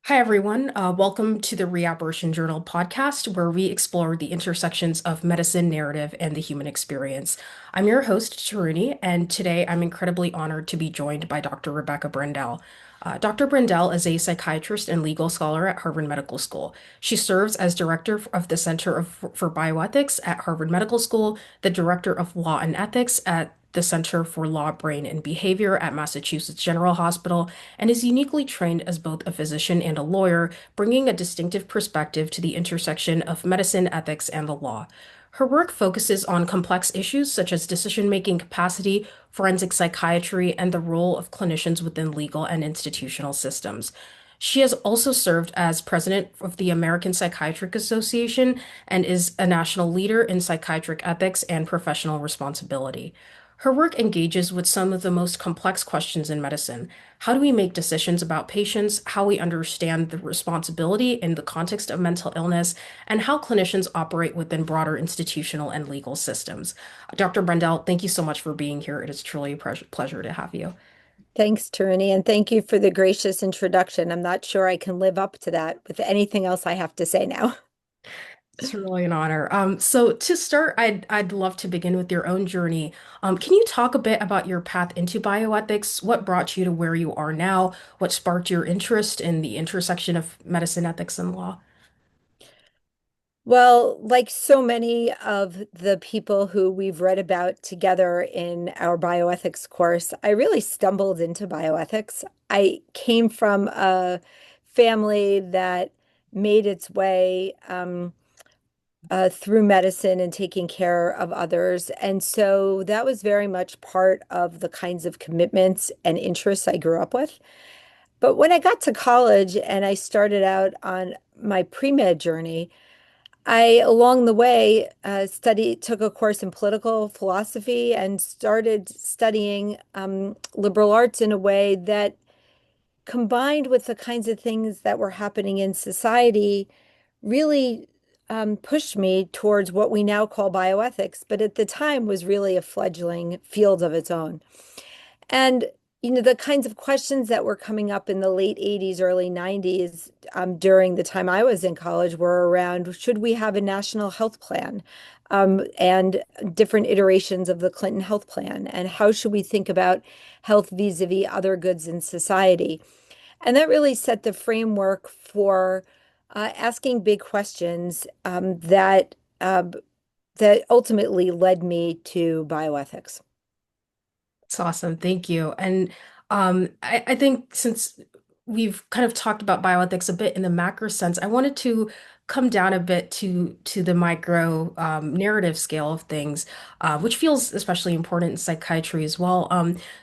Hi, everyone. Welcome to the Reapparition Journal Podcast, where we explore the intersections of medicine, narrative, and the human experience. I'm your host, Taruni, and today I'm incredibly honored to be joined by Dr. Rebecca Brendel. Dr. Brendel is a psychiatrist and legal scholar at Harvard Medical School. She serves as director of the for Bioethics at Harvard Medical School, the director of law and ethics at the Center for Law, Brain, and Behavior at Massachusetts General Hospital, and is uniquely trained as both a physician and a lawyer, bringing a distinctive perspective to the intersection of medicine, ethics, and the law. Her work focuses on complex issues such as decision-making capacity, forensic psychiatry, and the role of clinicians within legal and institutional systems. She has also served as president of the American Psychiatric Association and is a national leader in psychiatric ethics and professional responsibility. Her work engages with some of the most complex questions in medicine. How do we make decisions about patients, how we understand the responsibility in the context of mental illness, and how clinicians operate within broader institutional and legal systems? Dr. Brendel, thank you so much for being here. It is truly a pleasure to have you. Thanks, Taruni, and thank you for the gracious introduction. I'm not sure I can live up to that with anything else I have to say now. It's really an honor. So to start, I'd love to begin with your own journey. Can you talk a bit about your path into bioethics? What brought you to where you are now? What sparked your interest in the intersection of medicine, ethics, and law? Well, like so many of the people who we've read about together in our bioethics course, I really stumbled into bioethics. I came from a family that made its way through medicine and taking care of others. And so that was very much part of the kinds of commitments and interests I grew up with. But when I got to college and I started out on my pre-med journey, I, along the way, took a course in political philosophy and started studying liberal arts in a way that combined with the kinds of things that were happening in society really pushed me towards what we now call bioethics, but at the time was really a fledgling field of its own. And the kinds of questions that were coming up in the late 80s, early 90s, during the time I was in college were around, should we have a national health plan? And different iterations of the Clinton health plan, and how should we think about health vis-a-vis other goods in society? And that really set the framework for asking big questions that ultimately led me to bioethics. It's awesome. Thank you. And I think since we've kind of talked about bioethics a bit in the macro sense, I wanted to come down a bit to the micro narrative scale of things, which feels especially important in psychiatry as well.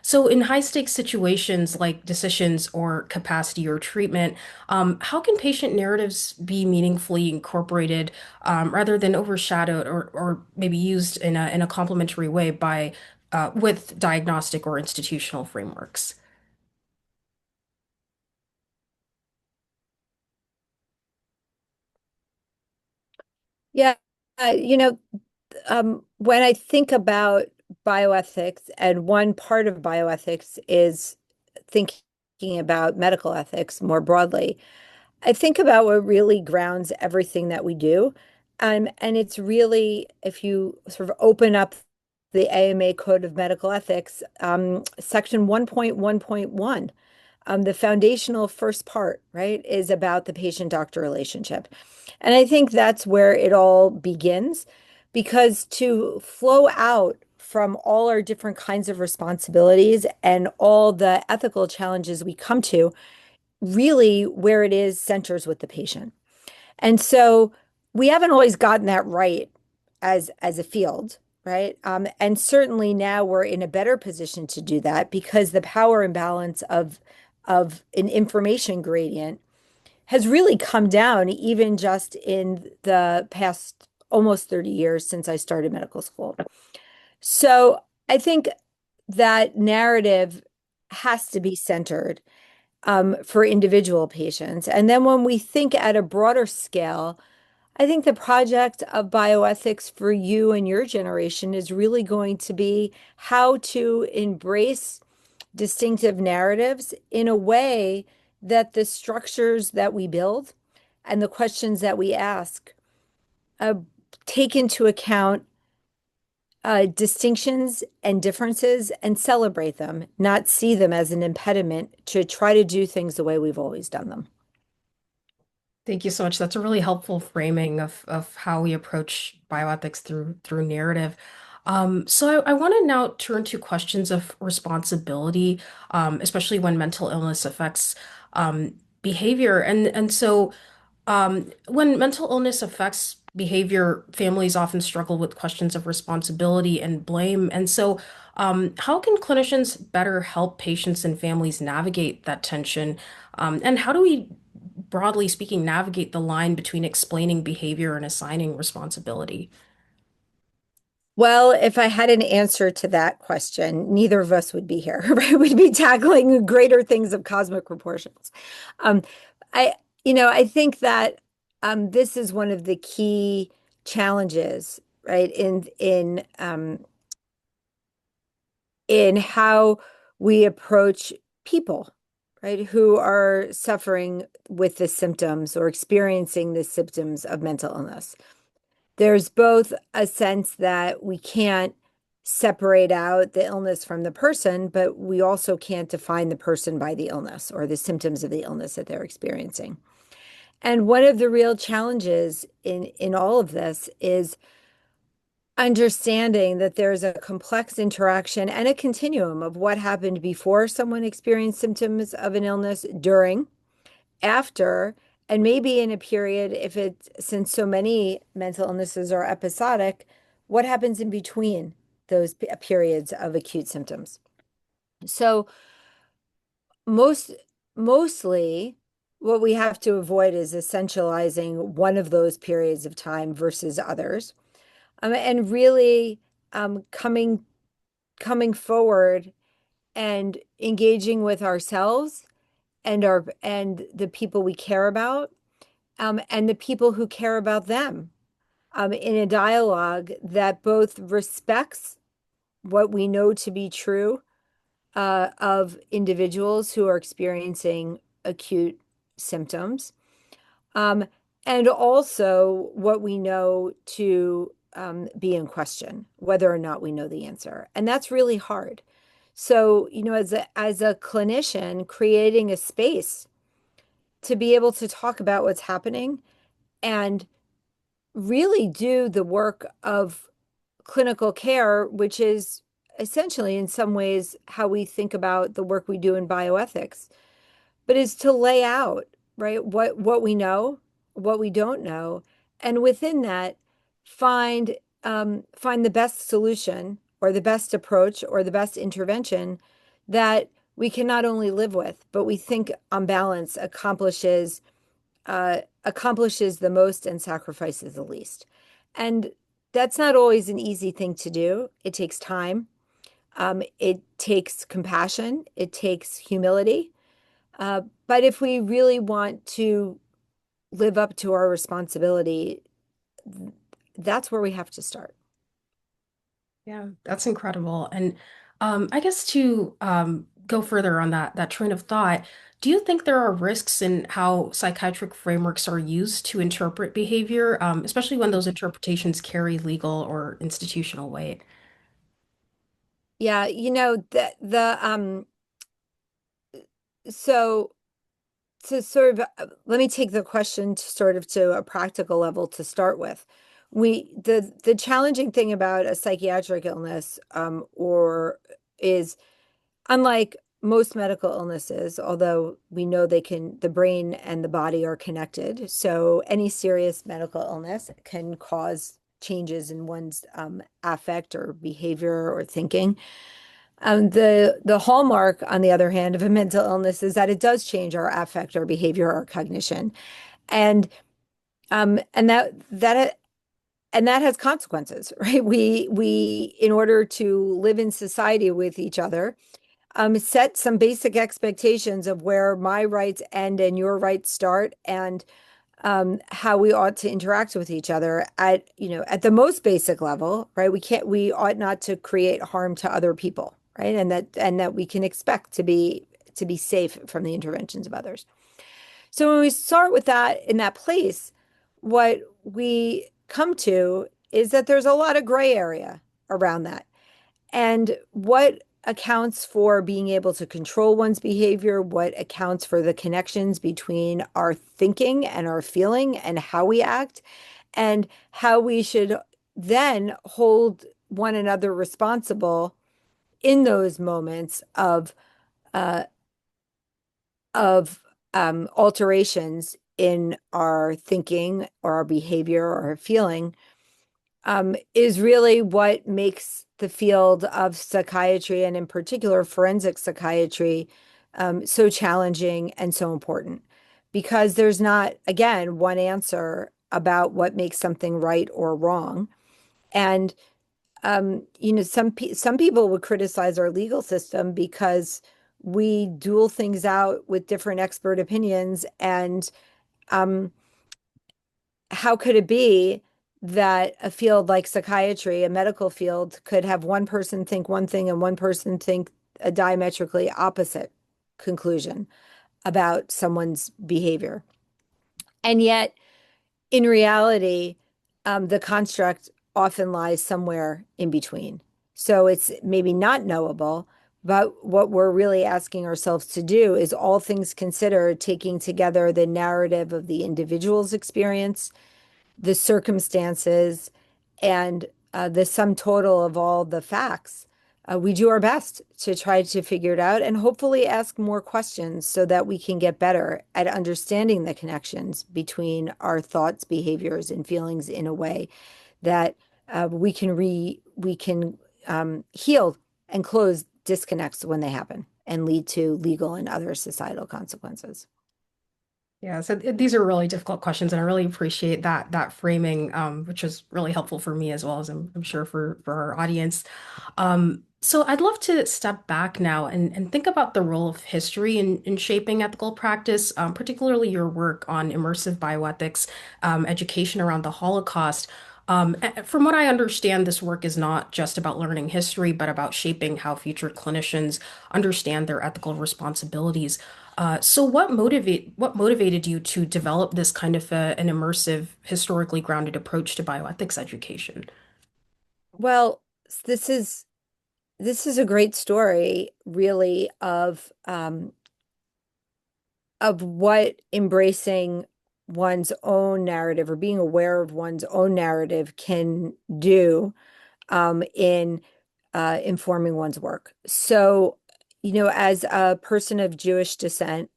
So in high stakes situations like decisions or capacity or treatment, how can patient narratives be meaningfully incorporated rather than overshadowed or maybe used in a complementary way by with diagnostic or institutional frameworks? Yeah, uh, you know, when I think about bioethics, and one part of bioethics is thinking about medical ethics more broadly, I think about what really grounds everything that we do. And it's really, if you sort of open up the AMA Code of Medical Ethics, section 1.1.1, the foundational first part, right, is about the patient-doctor relationship. And I think that's where it all begins, because to flow out from all our different kinds of responsibilities and all the ethical challenges we come to, really where it is centers with the patient. And so we haven't always gotten that right as a field, right? And certainly now we're in a better position to do that because the power imbalance of an information gradient has really come down even just in the past almost 30 years since I started medical school. So I think that narrative has to be centered for individual patients. And then when we think at a broader scale, I think the project of bioethics for you and your generation is really going to be how to embrace distinctive narratives in a way that the structures that we build and the questions that we ask uh, take into account distinctions and differences and celebrate them, not see them as an impediment to try to do things the way we've always done them. Thank you so much. That's a really helpful framing of how we approach bioethics through narrative. So I want to now turn to questions of responsibility, especially when mental illness affects behavior. And so when mental illness affects behavior, families often struggle with questions of responsibility and blame. And so how can clinicians better help patients and families navigate that tension? And how do we, broadly speaking, navigate the line between explaining behavior and assigning responsibility? Well, if I had an answer to that question, neither of us would be here, right? We'd be tackling greater things of cosmic proportions. Um, I, I think that this is one of the key challenges, right, in how we approach people, right, who are suffering with the symptoms or experiencing the symptoms of mental illness. There's both a sense that we can't separate out the illness from the person, but we also can't define the person by the illness or the symptoms of the illness that they're experiencing. And one of the real challenges in all of this is understanding that there's a complex interaction and a continuum of what happened before someone experienced symptoms of an illness, during, after, and maybe in a period, if it's since so many mental illnesses are episodic, what happens in between those periods of acute symptoms. So most mostly what we have to avoid is essentializing one of those periods of time versus others. And really coming forward and engaging with ourselves and the people we care about, and the people who care about them, in a dialogue that both respects what we know to be true of individuals who are experiencing acute symptoms, um, and also what we know to be in question, whether or not we know the answer. And that's really hard. So, as a clinician, creating a space to be able to talk about what's happening and really do the work of clinical care, which is essentially in some ways how we think about the work we do in bioethics, but is to lay out, right, what we know, what we don't know, and within that, find the best solution or the best approach or the best intervention that we can not only live with, but we think on balance accomplishes the most and sacrifices the least. And that's not always an easy thing to do. It takes time. It takes compassion. It takes humility. But if we really want to live up to our responsibility, that's where we have to start. Yeah, that's incredible. And I guess to go further on that train of thought, do you think there are risks in how psychiatric frameworks are used to interpret behavior, especially when those interpretations carry legal or institutional weight? Yeah, so to sort of let me take the question to sort of to a practical level to start with. The challenging thing about a psychiatric illness, or is, unlike most medical illnesses, although we know the brain and the body are connected. So any serious medical illness can cause changes in one's affect or behavior or thinking. The hallmark, on the other hand, of a mental illness is that it does change our affect, our behavior, our cognition, and um, and that that and that has consequences, right? We in order to live in society with each other, set some basic expectations of where my rights end and your rights start, and how we ought to interact with each other at the most basic level, right? We ought not to create harm to other people, right? And that we can expect to be safe from the interventions of others. So when we start with that in that place, what we come to is that there's a lot of gray area around that. And what accounts for being able to control one's behavior, what accounts for the connections between our thinking and our feeling and how we act, and how we should then hold one another responsible in those moments uh, of alterations in our thinking or our behavior or our feeling, is really what makes the field of psychiatry, and in particular forensic psychiatry, so challenging and so important. Because there's not, again, one answer about what makes something right or wrong. And some people would criticize our legal system because we duel things out with different expert opinions. And um, how could it be that a field like psychiatry, a medical field, could have one person think one thing and one person think a diametrically opposite conclusion about someone's behavior? And yet, in reality, the construct often lies somewhere in between. So it's maybe not knowable, but what we're really asking ourselves to do is, all things considered, taking together the narrative of the individual's experience, the circumstances, and the sum total of all the facts. We do our best to try to figure it out and hopefully ask more questions so that we can get better at understanding the connections between our thoughts, behaviors, and feelings in a way that we can heal and close disconnects when they happen and lead to legal and other societal consequences. Yeah, so these are really difficult questions, and I really appreciate that framing, which is really helpful for me as well as I'm sure for our audience. So I'd love to step back now and think about the role of history in shaping ethical practice, particularly your work on immersive bioethics, education around the Holocaust. From what I understand, this work is not just about learning history, but about shaping how future clinicians understand their ethical responsibilities. So what motivated you to develop this kind of an immersive, historically grounded approach to bioethics education? Well, this is this is a great story, really, of what embracing one's own narrative or being aware of one's own narrative can do in informing one's work. So, as a person of Jewish descent,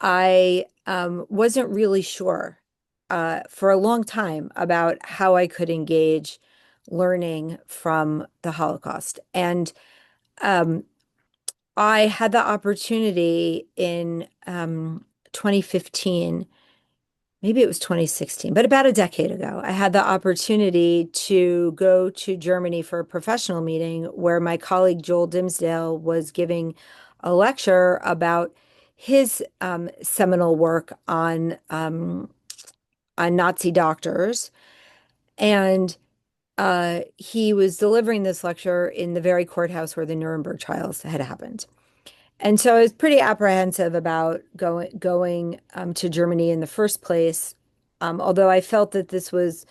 I wasn't really sure for a long time about how I could engage learning from the Holocaust. And um, I had the opportunity in 2015, maybe it was 2016, but about a decade ago, I had the opportunity to go to Germany for a professional meeting where my colleague Joel Dimsdale was giving a lecture about his seminal work on Nazi doctors. And he was delivering this lecture in the very courthouse where the Nuremberg trials had happened. And so I was pretty apprehensive about going to Germany in the first place, although I felt that this was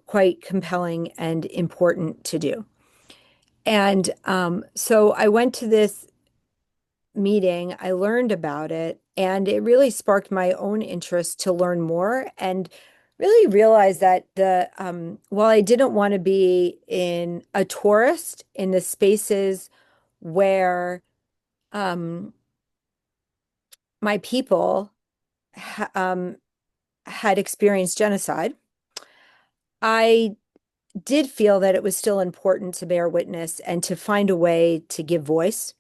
quite compelling and important to do. And so I went to this meeting, I learned about it, and it really sparked my own interest to learn more and really realize that while I didn't want to be in a tourist in the spaces where um, my people had experienced genocide, I did feel that it was still important to bear witness and to find a way to give voice,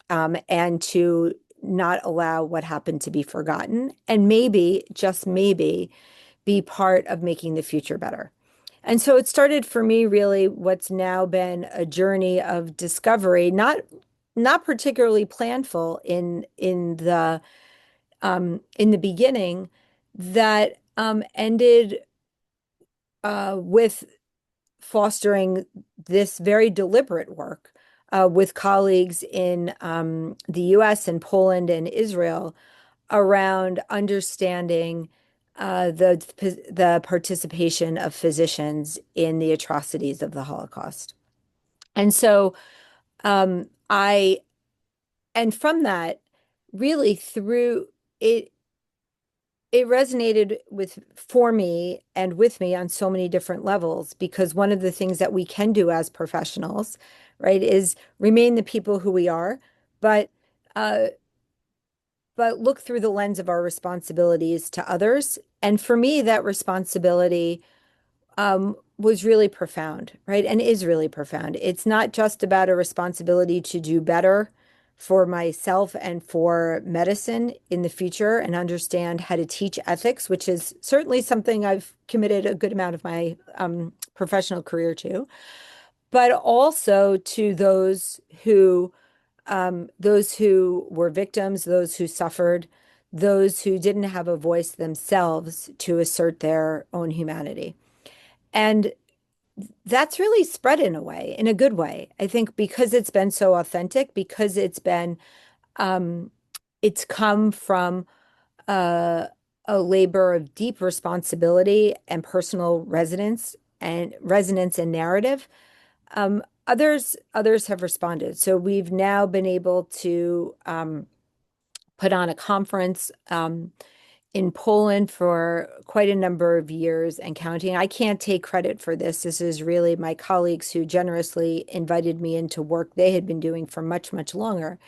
and to not allow what happened to be forgotten, and maybe, just maybe, be part of making the future better. And so it started for me really what's now been a journey of discovery, not particularly planful in the beginning, that ended with fostering this very deliberate work with colleagues in the US and Poland and Israel around understanding the participation of physicians in the atrocities of the Holocaust. And so I and from that, really through it, it resonated with for me and with me on so many different levels because one of the things that we can do as professionals, right, is remain the people who we are, but uh, but look through the lens of our responsibilities to others. And for me, that responsibility was really profound, right? And is really profound. It's not just about a responsibility to do better for myself and for medicine in the future and understand how to teach ethics, which is certainly something I've committed a good amount of my professional career to, but also to those who were victims, those who suffered, those who didn't have a voice themselves to assert their own humanity. And that's really spread in a way, in a good way. I think because it's been so authentic, because it's come from uh, a labor of deep responsibility and personal resonance and narrative. Others have responded. So we've now been able to put on a conference in Poland for quite a number of years and counting. I can't take credit for this. This is really my colleagues who generously invited me into work they had been doing for much, much longer,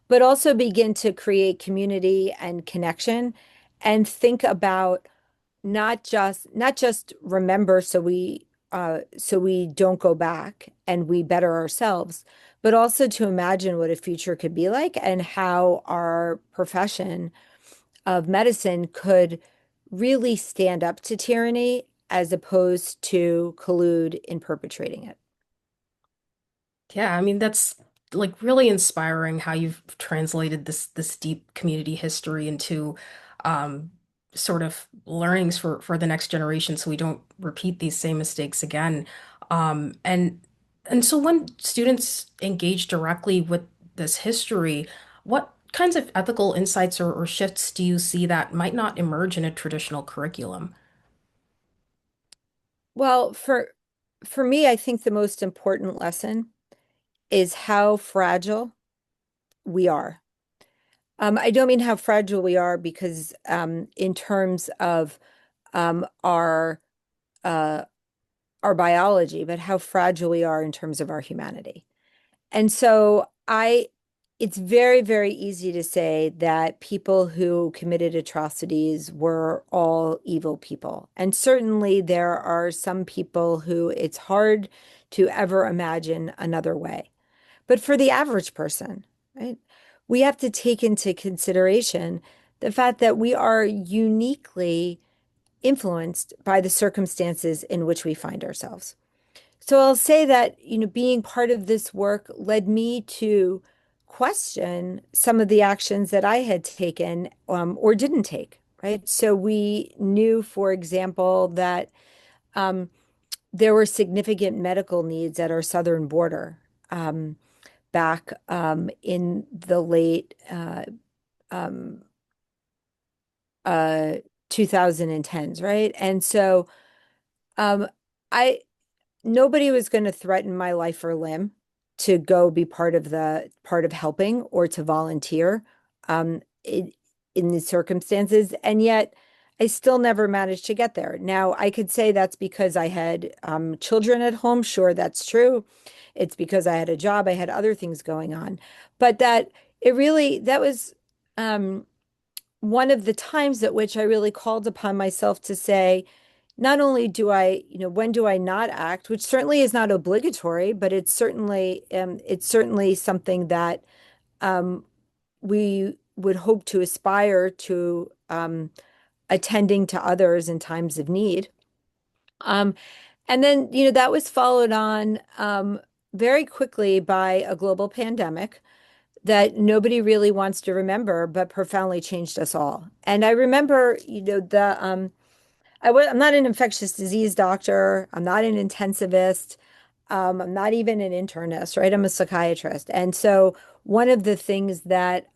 but also begin to create community and connection and think about not just remember so we don't go back and we better ourselves, but also to imagine what a future could be like and how our profession of medicine could really stand up to tyranny as opposed to collude in perpetrating it. Yeah, I mean that's like really inspiring how you've translated this deep community history into um sort of learnings for the next generation so we don't repeat these same mistakes again. And so when students engage directly with this history, what kinds of ethical insights or shifts do you see that might not emerge in a traditional curriculum? Well, for me, I think the most important lesson is how fragile we are. I don't mean how fragile we are because in terms of um, our uh, our biology, but how fragile we are in terms of our humanity. And so it's very, very easy to say that people who committed atrocities were all evil people. And certainly there are some people who it's hard to ever imagine another way. But for the average person, right, we have to take into consideration the fact that we are uniquely influenced by the circumstances in which we find ourselves. So I'll say that, being part of this work led me to question some of the actions that I had taken or didn't take, right? So we knew, for example, that um, there were significant medical needs at our southern border back in the late um, uh, 2010s, right? And so um, I nobody was going to threaten my life or limb to go be part of helping or to volunteer um, in, in these circumstances. And yet I still never managed to get there. Now, I could say that's because I had children at home. Sure, that's true. It's because I had a job. I had other things going on. But that was um, one of the times at which I really called upon myself to say, not only when do I not act, which certainly is not obligatory, but it's certainly something that um, we would hope to aspire to attending to others in times of need. Um, and then, that was followed on very quickly by a global pandemic that nobody really wants to remember, but profoundly changed us all. And I remember, I'm not an infectious disease doctor. I'm not an intensivist. I'm not even an internist, right? I'm a psychiatrist. And so one of the things that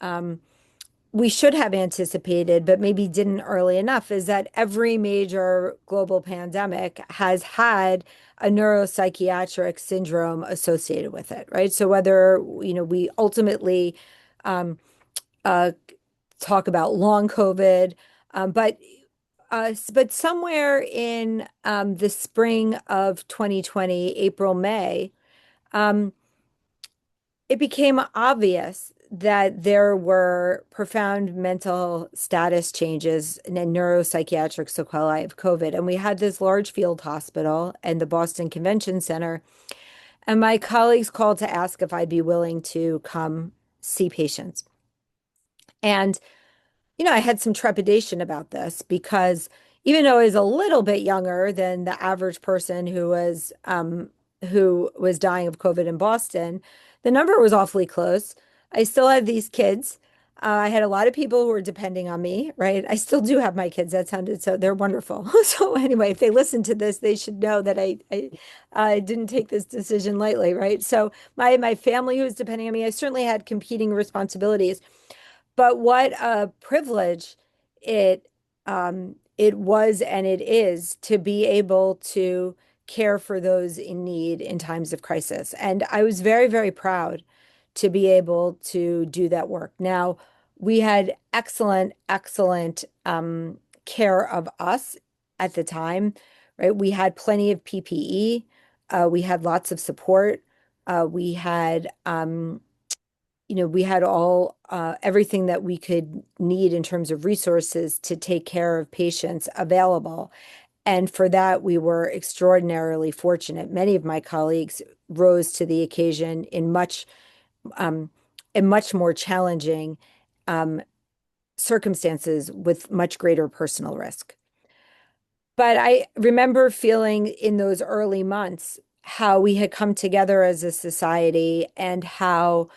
we should have anticipated, but maybe didn't early enough, is that every major global pandemic has had a neuropsychiatric syndrome associated with it, right? So whether, we ultimately um, uh, talk about long COVID, but somewhere in the spring of 2020, April, May, um, it became obvious that there were profound mental status changes and neuropsychiatric sequelae of COVID. And we had this large field hospital and the Boston Convention Center. And my colleagues called to ask if I'd be willing to come see patients. And I had some trepidation about this because even though I was a little bit younger than the average person who was dying of COVID in Boston, the number was awfully close. I still had these kids. I had a lot of people who were depending on me, right? I still do have my kids. That sounded so they're wonderful. So anyway, if they listen to this, they should know that I didn't take this decision lightly, right? So my family who was depending on me, I certainly had competing responsibilities. But what a privilege it was and it is to be able to care for those in need in times of crisis. And I was very, very proud to be able to do that work. Now, we had excellent, excellent care of us at the time, right? We had plenty of PPE. We had lots of support. We had we had all everything that we could need in terms of resources to take care of patients available. And for that, we were extraordinarily fortunate. Many of my colleagues rose to the occasion um, in much more challenging um, circumstances with much greater personal risk. But I remember feeling in those early months how we had come together as a society and how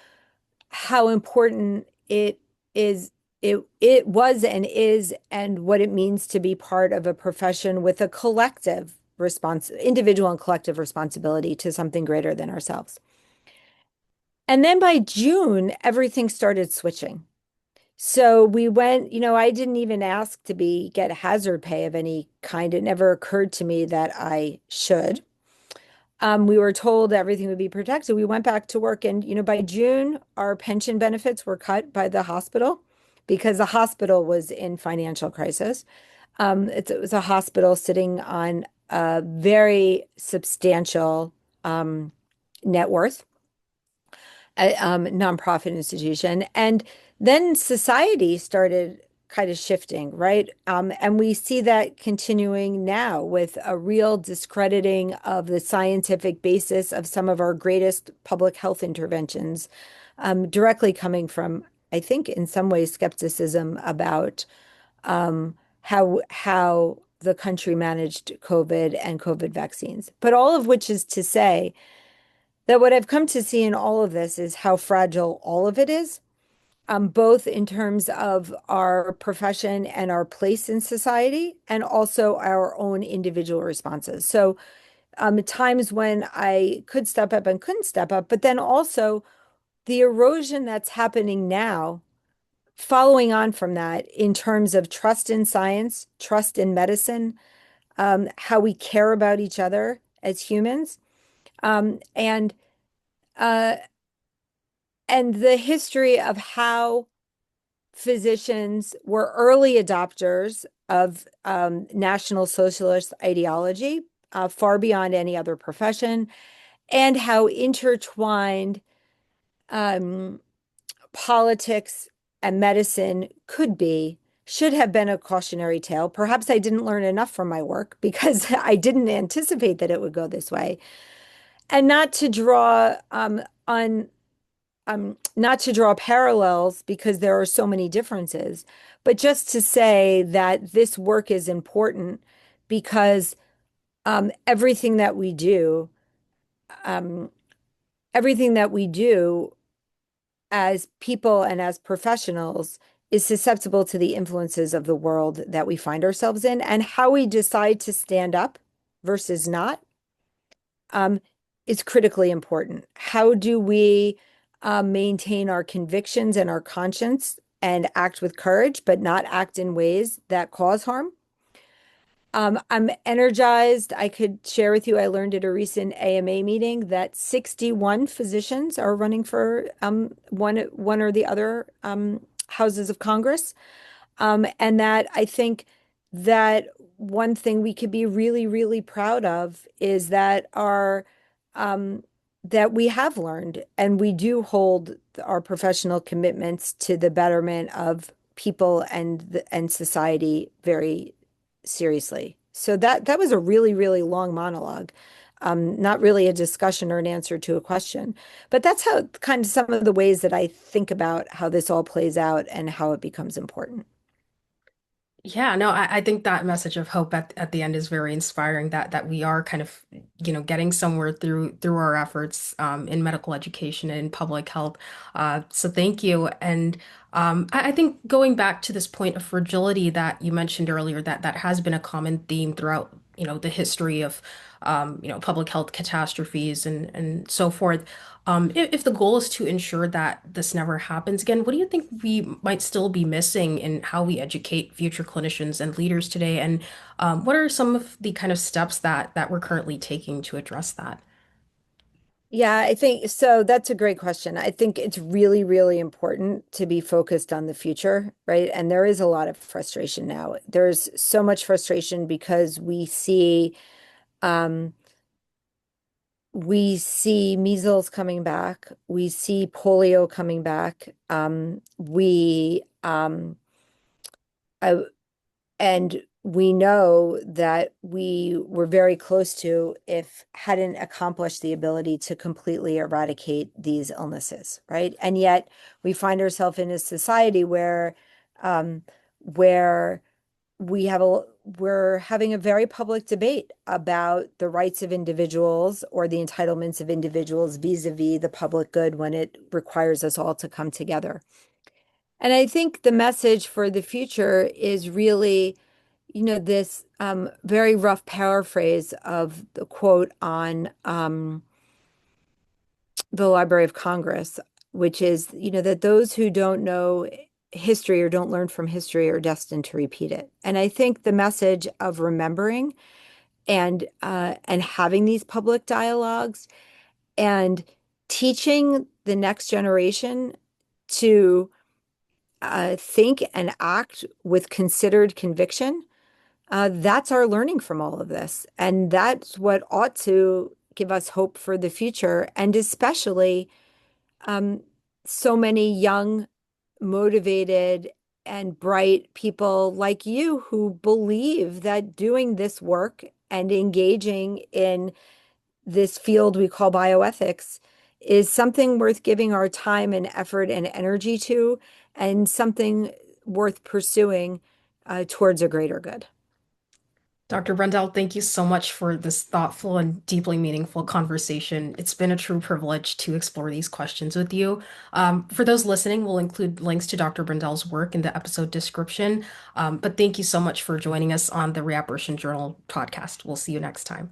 important it was and is, and what it means to be part of a profession with a collective individual and collective responsibility to something greater than ourselves. And then by June, everything started switching. So we went, I didn't even ask to get hazard pay of any kind. It never occurred to me that I should. We were told everything would be protected. We went back to work, and by June, our pension benefits were cut by the hospital because the hospital was in financial crisis. It was a hospital sitting on a very substantial net worth, a nonprofit institution, and then society started kind of shifting, right? And we see that continuing now with a real discrediting of the scientific basis of some of our greatest public health interventions, directly coming from, I think, in some ways, skepticism about how the country managed COVID and COVID vaccines. But all of which is to say that what I've come to see in all of this is how fragile all of it is, both in terms of our profession and our place in society, and also our own individual responses. So, times when I could step up and couldn't step up, but then also the erosion that's happening now, following on from that, in terms of trust in science, trust in medicine, how we care about each other as humans, um, and uh, and the history of how physicians were early adopters of National Socialist ideology, far beyond any other profession, and how intertwined um, politics and medicine should have been a cautionary tale. Perhaps I didn't learn enough from my work because I didn't anticipate that it would go this way. And not to draw parallels because there are so many differences, but just to say that this work is important because everything that we do, um, everything that we do as people and as professionals is susceptible to the influences of the world that we find ourselves in, and how we decide to stand up versus not. Um, is critically important. How do we maintain our convictions and our conscience and act with courage, but not act in ways that cause harm? I'm energized. I could share with you, I learned at a recent AMA meeting that 61 physicians are running for one or the other houses of Congress. And that I think that one thing we could be really, really proud of is that that we have learned and we do hold our professional commitments to the betterment of people and society very seriously. So that was a really, really long monologue. Not really a discussion or an answer to a question, but that's how kind of some of the ways that I think about how this all plays out and how it becomes important. Yeah, no, I think that message of hope at the end is very inspiring that we are kind of, getting somewhere through our efforts in medical education and public health. So thank you. And I think going back to this point of fragility that you mentioned earlier, that has been a common theme throughout, the history of public health catastrophes and so forth. If the goal is to ensure that this never happens again, what do you think we might still be missing in how we educate future clinicians and leaders today? And what are some of the kind of steps that we're currently taking to address that? Yeah, I think so. That's a great question. I think it's really, really important to be focused on the future, right? And there is a lot of frustration now. There's so much frustration because um, we see measles coming back, we see polio coming back, I, and we know that we were very close to if hadn't accomplished the ability to completely eradicate these illnesses, right? And yet we find ourselves in a society um, where we're having a very public debate about the rights of individuals or the entitlements of individuals vis-a-vis the public good when it requires us all to come together. And I think the message for the future is really, this very rough paraphrase of the quote on the Library of Congress, which is, that those who don't know history or don't learn from history are destined to repeat it. And I think the message of remembering and having these public dialogues and teaching the next generation to think and act with considered conviction, that's our learning from all of this. And that's what ought to give us hope for the future. And especially um, so many young, motivated, and bright people like you who believe that doing this work and engaging in this field we call bioethics is something worth giving our time and effort and energy to, and something worth pursuing towards a greater good. Dr. Brendel, thank you so much for this thoughtful and deeply meaningful conversation. It's been a true privilege to explore these questions with you. For those listening, we'll include links to Dr. Brendel's work in the episode description. But thank you so much for joining us on the Reapparition Journal podcast. We'll see you next time.